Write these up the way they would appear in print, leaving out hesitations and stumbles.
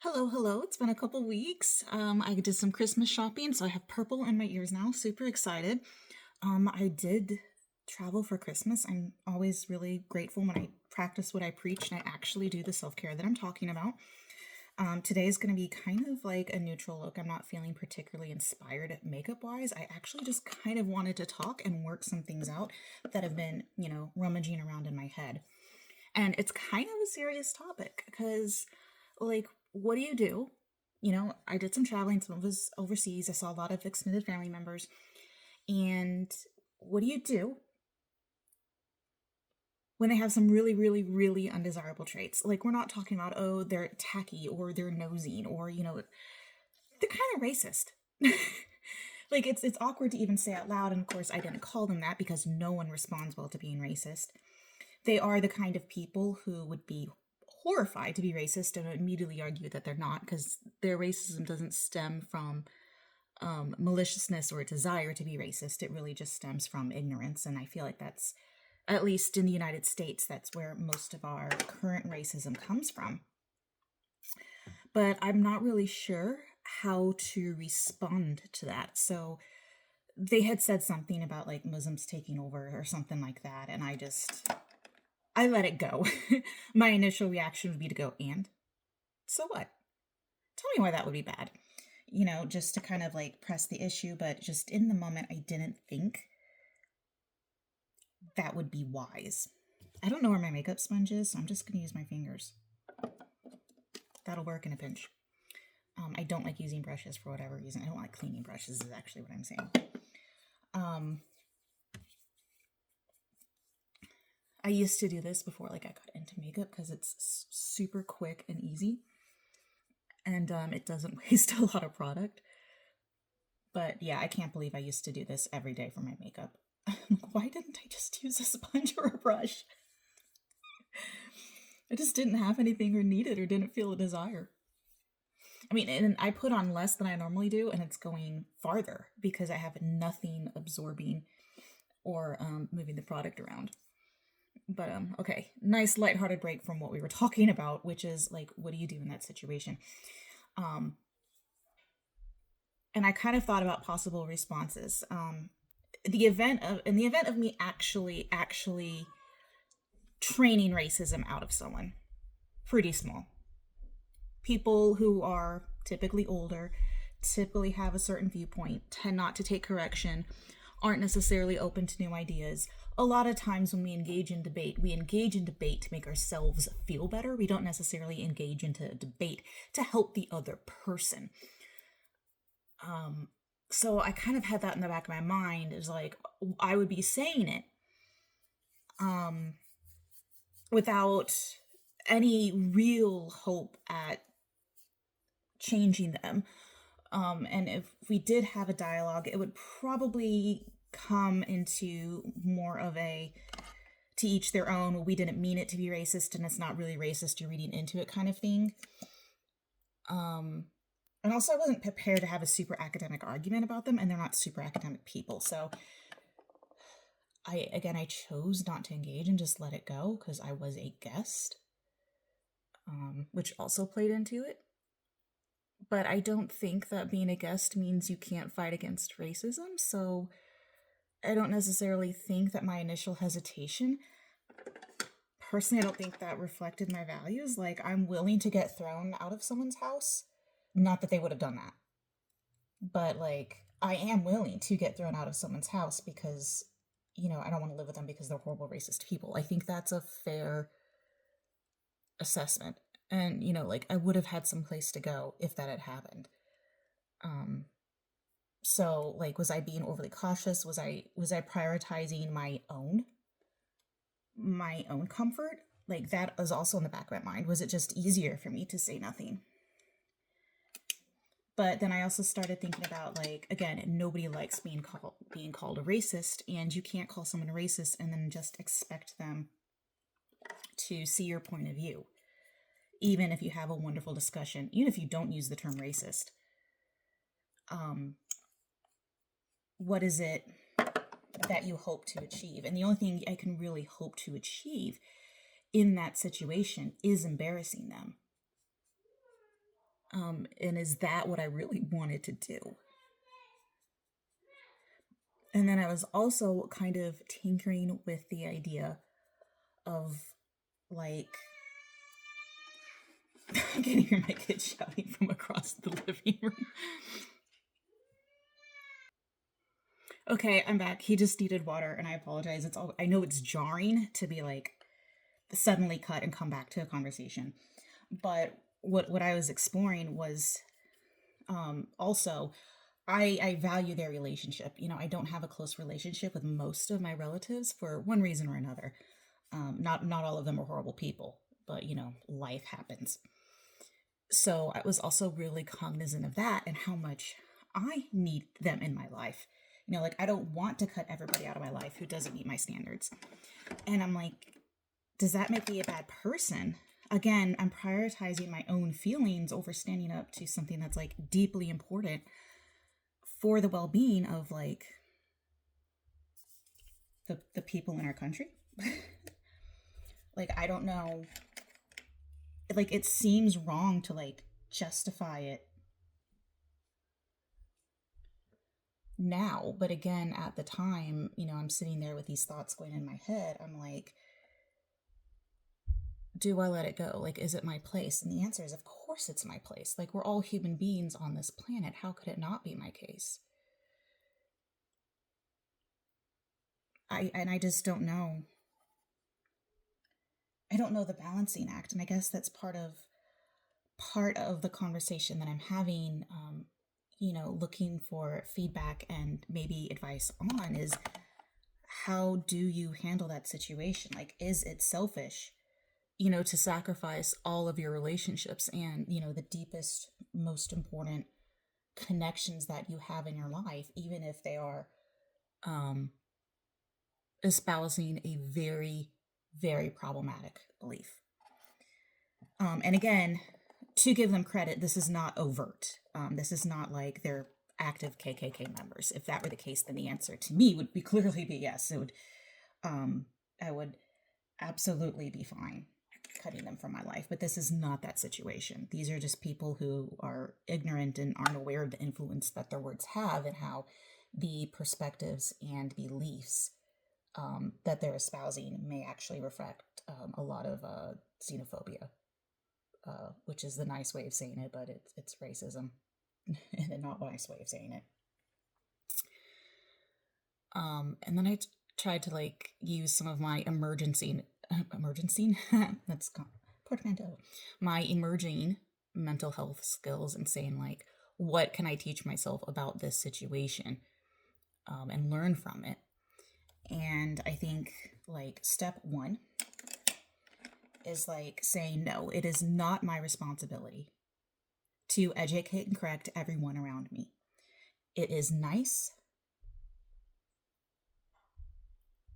Hello, hello. It's been a couple weeks. I did some Christmas shopping, so I have purple in my ears now. Super excited. I did travel for Christmas. I'm always really grateful when I practice what I preach and I actually do the self care that I'm talking about. Today is going to be kind of like a neutral look. I'm not feeling particularly inspired makeup wise. I actually just kind of wanted to talk and work some things out that have been, rummaging around in my head. And it's kind of a serious topic because, like, what do you do? I did some traveling, some of it was overseas. I saw a lot of extended family members. And what do you do when they have some really, really, really undesirable traits? Like, we're not talking about, oh, they're tacky or they're nosing or, they're kind of racist. Like, it's awkward to even say out loud. And of course, I didn't call them that because no one responds well to being racist. They are the kind of people who would be horrified to be racist and immediately argue that they're not because their racism doesn't stem from maliciousness or a desire to be racist. It really just stems from ignorance. And I feel like that's, at least in the United States, that's where most of our current racism comes from. But I'm not really sure how to respond to that. So they had said something about like Muslims taking over or something like that. And I let it go. My initial reaction would be to go, and? So what? Tell me why that would be bad. Just to kind of like press the issue, but just in the moment, I didn't think that would be wise. I don't know where my makeup sponge is, so I'm just going to use my fingers. That'll work in a pinch. I don't like using brushes for whatever reason. I don't like cleaning brushes, is actually what I'm saying. I used to do this before like I got into makeup because it's super quick and easy. And it doesn't waste a lot of product. But yeah, I can't believe I used to do this every day for my makeup. Why didn't I just use a sponge or a brush? I just didn't have anything or need it or didn't feel a desire. I mean, and I put on less than I normally do, and it's going farther because I have nothing absorbing or moving the product around. But okay, nice lighthearted break from what we were talking about, which is like, what do you do in that situation? Um, and I kind of thought about possible responses. In the event of me actually training racism out of someone, pretty small. People who are typically older, typically have a certain viewpoint, tend not to take correction, aren't necessarily open to new ideas. A lot of times when we engage in debate, we engage in debate to make ourselves feel better. We don't necessarily engage into debate to help the other person. So I kind of had that in the back of my mind, is like I would be saying it without any real hope at changing them. And if we did have a dialogue, it would probably come into more of a to each their own. Well, we didn't mean it to be racist, and it's not really racist. You're reading into it, kind of thing. And also, I wasn't prepared to have a super academic argument about them, and they're not super academic people. So, I chose not to engage and just let it go because I was a guest, which also played into it. But I don't think that being a guest means you can't fight against racism. So I don't necessarily think that my initial hesitation, personally, I don't think that reflected my values. Like, I'm willing to get thrown out of someone's house. Not that they would have done that. But, like, I am willing to get thrown out of someone's house because, I don't want to live with them because they're horrible, racist people. I think that's a fair assessment. And, like, I would have had some place to go if that had happened. So, like, was I being overly cautious? Was I prioritizing my own comfort? Like, that was also in the back of my mind. Was it just easier for me to say nothing? But then I also started thinking about, like, again, nobody likes being called a racist, and you can't call someone a racist and then just expect them to see your point of view. Even if you have a wonderful discussion, even if you don't use the term racist. What is it that you hope to achieve? And the only thing I can really hope to achieve in that situation is embarrassing them. And is that what I really wanted to do? And then I was also kind of tinkering with the idea of like, I can hear my kids shouting from across the living room. Okay, I'm back. He just needed water, and I apologize. I know it's jarring to be like suddenly cut and come back to a conversation, but what I was exploring was also I value their relationship. I don't have a close relationship with most of my relatives for one reason or another. Not all of them are horrible people, but life happens. So I was also really cognizant of that and how much I need them in my life. Like I don't want to cut everybody out of my life who doesn't meet my standards. And I'm like, does that make me a bad person? Again, I'm prioritizing my own feelings over standing up to something that's like deeply important for the well-being of like the people in our country. Like I don't know, like it seems wrong to like justify it now, but again at the time, I'm sitting there with these thoughts going in my head. I'm like, do I let it go? Like, is it my place? And the answer is, of course it's my place. Like, we're all human beings on this planet. How could it not be my case? I just don't know. I don't know the balancing act, and I guess that's part of the conversation that I'm having. Looking for feedback and maybe advice on is, how do you handle that situation? Like, is it selfish? To sacrifice all of your relationships and, the deepest, most important connections that you have in your life, even if they are espousing a very, very problematic belief. And again, to give them credit, this is not overt. This is not like they're active KKK members. If that were the case, then the answer to me would clearly be yes. It would, I would absolutely be fine cutting them from my life. But this is not that situation. These are just people who are ignorant and aren't aware of the influence that their words have and how the perspectives and beliefs that they're espousing may actually reflect a lot of xenophobia, which is the nice way of saying it, but it's racism in a not nice way of saying it. And then I tried to like use some of my emerging that's portmanteau, my emerging mental health skills and saying like, what can I teach myself about this situation and learn from it? And I think like step one is like saying, no, it is not my responsibility to educate and correct everyone around me. It is nice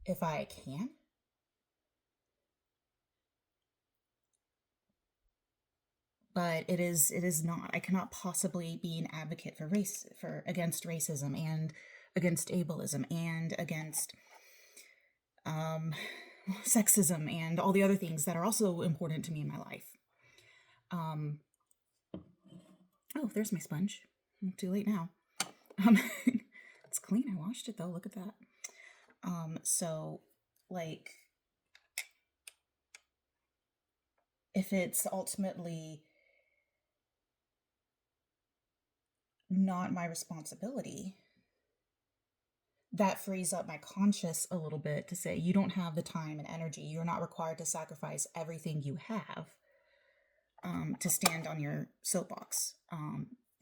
if I can, but it is not. I cannot possibly be an advocate for against racism and against ableism and against sexism and all the other things that are also important to me in my life. Oh, there's my sponge. Too late now. It's clean. I washed it though. Look at that. So like, if it's ultimately not my responsibility, that frees up my conscience a little bit to say, you don't have the time and energy. You're not required to sacrifice everything you have to stand on your soapbox.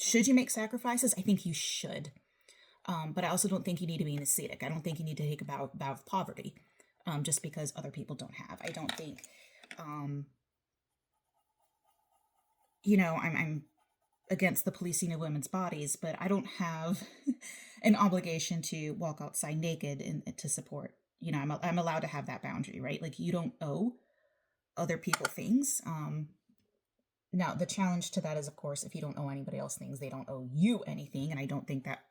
Should you make sacrifices? I think you should. But I also don't think you need to be an ascetic. I don't think you need to take a vow of poverty just because other people don't have. I don't think, I'm against the policing of women's bodies, but I don't have an obligation to walk outside naked and to support. I'm allowed to have that boundary, right? Like, you don't owe other people things. Now, the challenge to that is, of course, if you don't owe anybody else things, they don't owe you anything, and I don't think that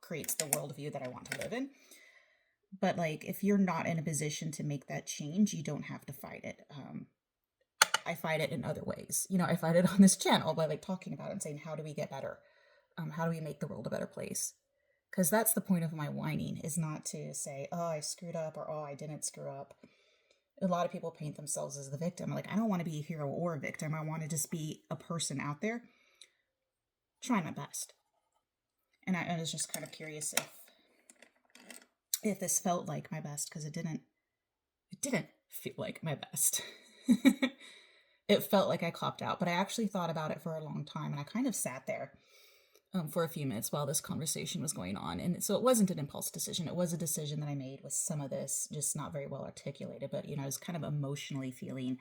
creates the worldview that I want to live in. But, like, if you're not in a position to make that change, you don't have to fight it. I fight it in other ways. I fight it on this channel by like talking about it and saying, how do we get better? How do we make the world a better place? Because that's the point of my whining, is not to say, oh, I screwed up, or oh, I didn't screw up. A lot of people paint themselves as the victim. Like, I don't want to be a hero or a victim. I want to just be a person out there trying my best. And I was just kind of curious if this felt like my best, because it didn't feel like my best. It felt like I copped out, but I actually thought about it for a long time, and I kind of sat there for a few minutes while this conversation was going on. And so it wasn't an impulse decision. It was a decision that I made with some of this just not very well articulated, but I was kind of emotionally feeling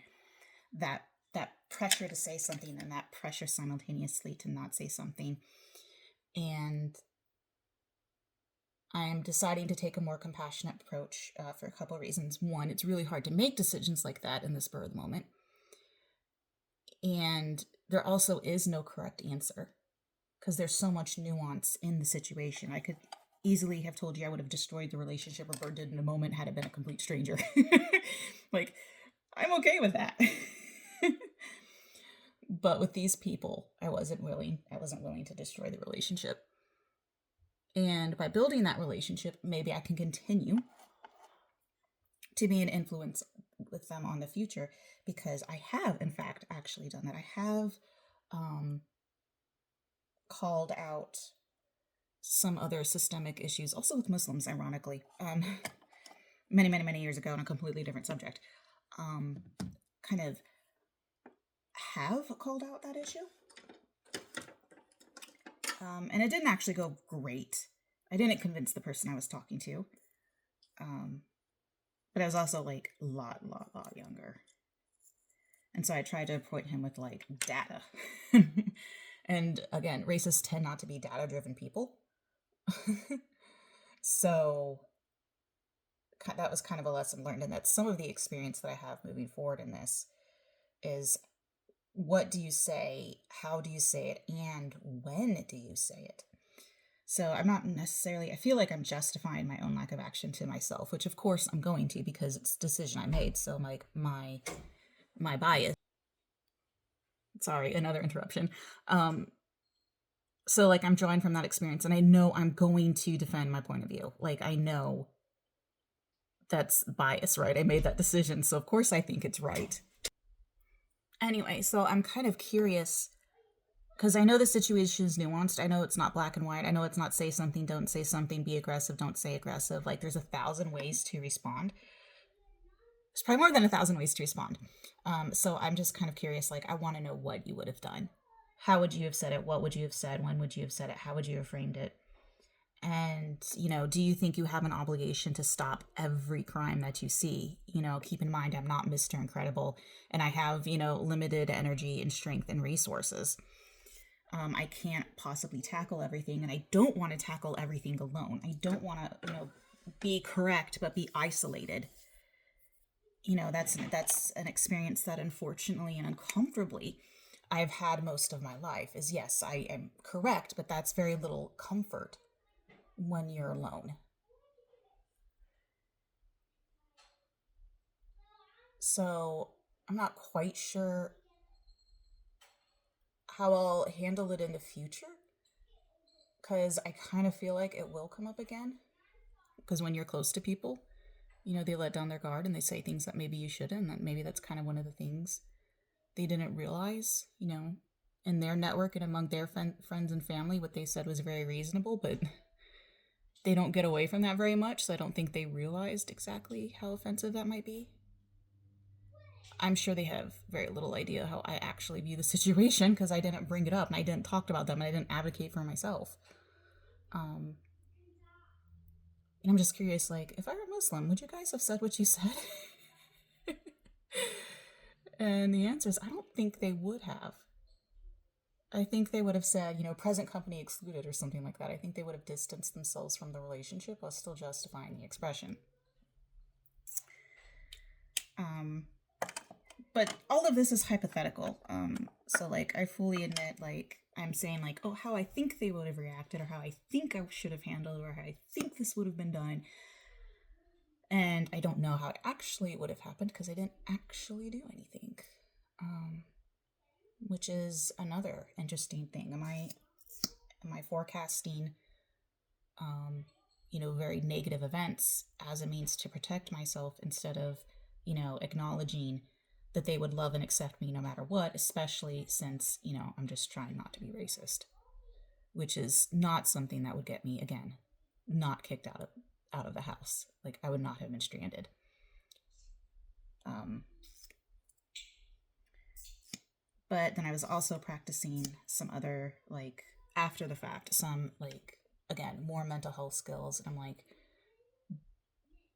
that pressure to say something, and that pressure simultaneously to not say something. And I am deciding to take a more compassionate approach for a couple of reasons. One, it's really hard to make decisions like that in the spur of the moment. And there also is no correct answer, because there's so much nuance in the situation. I could easily have told you I would have destroyed the relationship or burned it in a moment had it been a complete stranger. Like, I'm okay with that. But with these people, I wasn't willing to destroy the relationship. And by building that relationship, maybe I can continue to be an influence with them on the future, because I have, in fact, actually done that. I have called out some other systemic issues, also with Muslims, ironically, many, many, many years ago on a completely different subject. Kind of have called out that issue. And it didn't actually go great. I didn't convince the person I was talking to. But I was also like a lot younger. And so I tried to point him with like data. And again, racists tend not to be data-driven people. So that was kind of a lesson learned. And that's some of the experience that I have moving forward in this is, what do you say? How do you say it? And when do you say it? So I'm not necessarily, I feel like I'm justifying my own lack of action to myself, which of course I'm going to, because it's a decision I made. So like my bias. Sorry, another interruption. So like I'm drawing from that experience, and I know I'm going to defend my point of view. Like, I know that's bias, right? I made that decision. So of course I think it's right. Anyway, so I'm kind of curious, because I know the situation is nuanced. I know it's not black and white. I know it's not say something, don't say something, be aggressive, don't say aggressive. Like, there's 1,000 ways to respond. There's probably more than 1,000 ways to respond. So I'm just kind of curious, like, I want to know what you would have done. How would you have said it? What would you have said? When would you have said it? How would you have framed it? And, do you think you have an obligation to stop every crime that you see? Keep in mind, I'm not Mr. Incredible, and I have, limited energy and strength and resources. I can't possibly tackle everything, and I don't want to tackle everything alone. I don't want to, be correct, but be isolated. That's an experience that unfortunately and uncomfortably I've had most of my life, is yes, I am correct, but that's very little comfort when you're alone. So I'm not quite sure how I'll handle it in the future, because I kind of feel like it will come up again. Because when you're close to people, they let down their guard and they say things that maybe you shouldn't. And maybe that's kind of one of the things they didn't realize, in their network and among their friends and family, what they said was very reasonable, but they don't get away from that very much. So I don't think they realized exactly how offensive that might be. I'm sure they have very little idea how I actually view the situation, because I didn't bring it up and I didn't talk about them and I didn't advocate for myself. And I'm just curious, like, if I were Muslim, would you guys have said what you said? And the answer is, I don't think they would have. I think they would have said, present company excluded or something like that. I think they would have distanced themselves from the relationship while still justifying the expression. But all of this is hypothetical. So like, I fully admit, like, I'm saying like, oh, how I think they would have reacted, or how I think I should have handled, or how I think this would have been done. And I don't know how it actually would have happened, because I didn't actually do anything. um, which is another interesting thing. Am I forecasting, very negative events as a means to protect myself instead of, acknowledging that they would love and accept me no matter what, especially since, I'm just trying not to be racist, which is not something that would get me, again, not kicked out of the house. Like, I would not have been stranded. But then I was also practicing some other, like, after the fact, some, like, again, more mental health skills. And I'm like,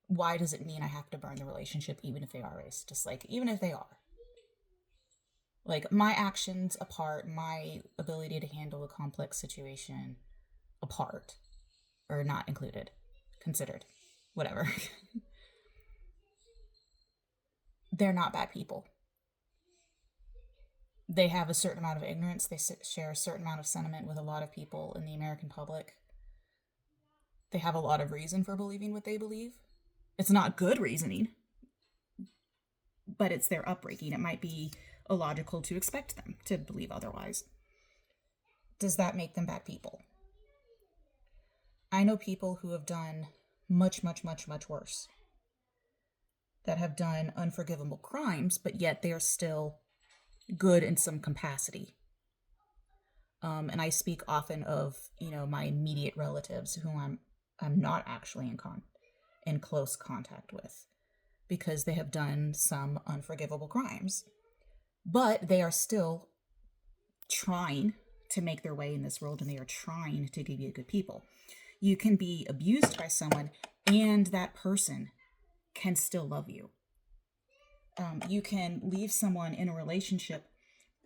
why does it mean I have to burn the relationship even if they are racist? Just like, even if they are. Like, my actions apart, my ability to handle a complex situation apart, or not included, considered, whatever. They're not bad people. They have a certain amount of ignorance. They share a certain amount of sentiment with a lot of people in the American public. They have a lot of reason for believing what they believe. It's not good reasoning, but it's their upbringing. It might be illogical to expect them to believe otherwise. Does that make them bad people? I know people who have done much, much, much, much worse, that have done unforgivable crimes, but yet they are still good in some capacity. And I speak often of, my immediate relatives who I'm not actually in close contact with, because they have done some unforgivable crimes, but they are still trying to make their way in this world, and they are trying to be good people. You can be abused by someone and that person can still love you. You can leave someone in a relationship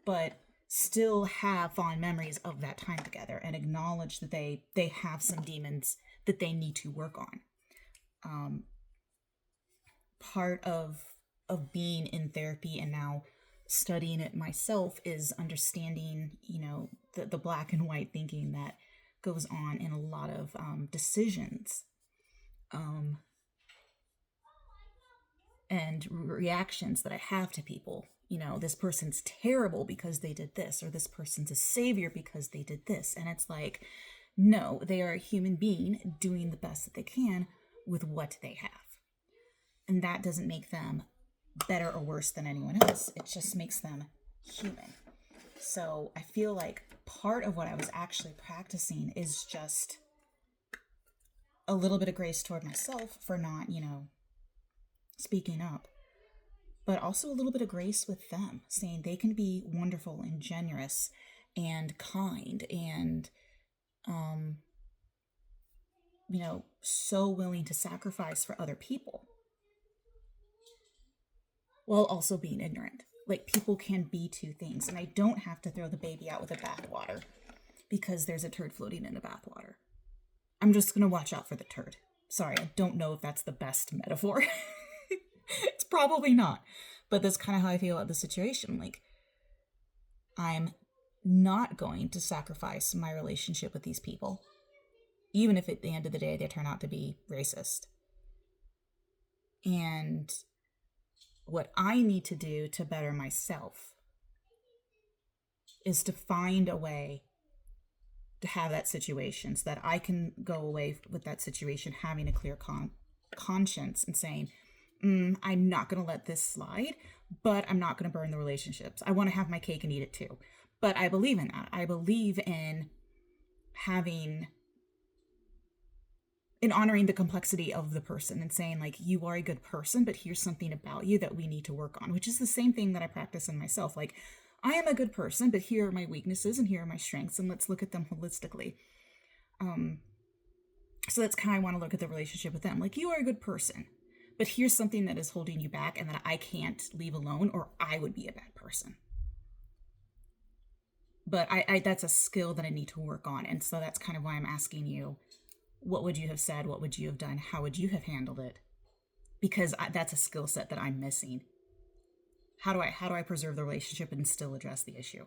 but still have fond memories of that time together and acknowledge that they have some demons that they need to work on. Part of being in therapy and now studying it myself is understanding, the black and white thinking that goes on in a lot of decisions. And reactions that I have to people. This person's terrible because they did this, or this person's a savior because they did this. And it's like, no, they are a human being doing the best that they can with what they have. And that doesn't make them better or worse than anyone else. It just makes them human. So I feel like part of what I was actually practicing is just a little bit of grace toward myself for not, speaking up, but also a little bit of grace with them, saying they can be wonderful and generous and kind and, so willing to sacrifice for other people while also being ignorant. Like, people can be two things, and I don't have to throw the baby out with the bathwater because there's a turd floating in the bathwater. I'm just going to watch out for the turd. Sorry, I don't know if that's the best metaphor. It's probably not, but that's kind of how I feel about the situation. Like, I'm not going to sacrifice my relationship with these people, even if at the end of the day they turn out to be racist. And what I need to do to better myself is to find a way to have that situation so that I can go away with that situation having a clear conscience and saying, I'm not going to let this slide, but I'm not going to burn the relationships. I want to have my cake and eat it too. But I believe in that. I believe in honoring the complexity of the person and saying, like, you are a good person, but here's something about you that we need to work on, which is the same thing that I practice in myself. Like, I am a good person, but here are my weaknesses and here are my strengths, and let's look at them holistically. So that's how I want to look at the relationship with them. Like, you are a good person, but here's something that is holding you back and that I can't leave alone, or I would be a bad person. But I that's a skill that I need to work on. And so that's kind of why I'm asking you, what would you have said? What would you have done? How would you have handled it? Because that's a skill set that I'm missing. How do I preserve the relationship and still address the issue?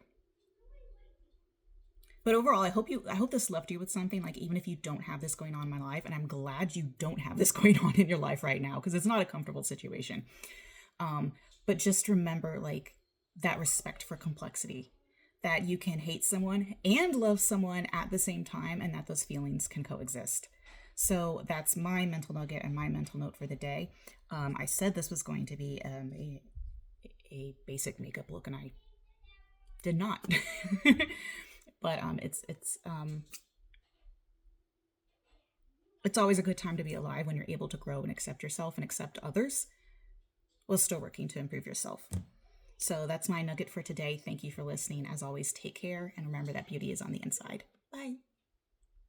But overall, I hope this left you with something, like, even if you don't have this going on in my life, and I'm glad you don't have this going on in your life right now, because it's not a comfortable situation. But just remember, like, that respect for complexity, that you can hate someone and love someone at the same time, and that those feelings can coexist. So that's my mental nugget and my mental note for the day. I said this was going to be a basic makeup look, and I did not. But it's always a good time to be alive when you're able to grow and accept yourself and accept others while still working to improve yourself. So that's my nugget for today. Thank you for listening. As always, take care and remember that beauty is on the inside.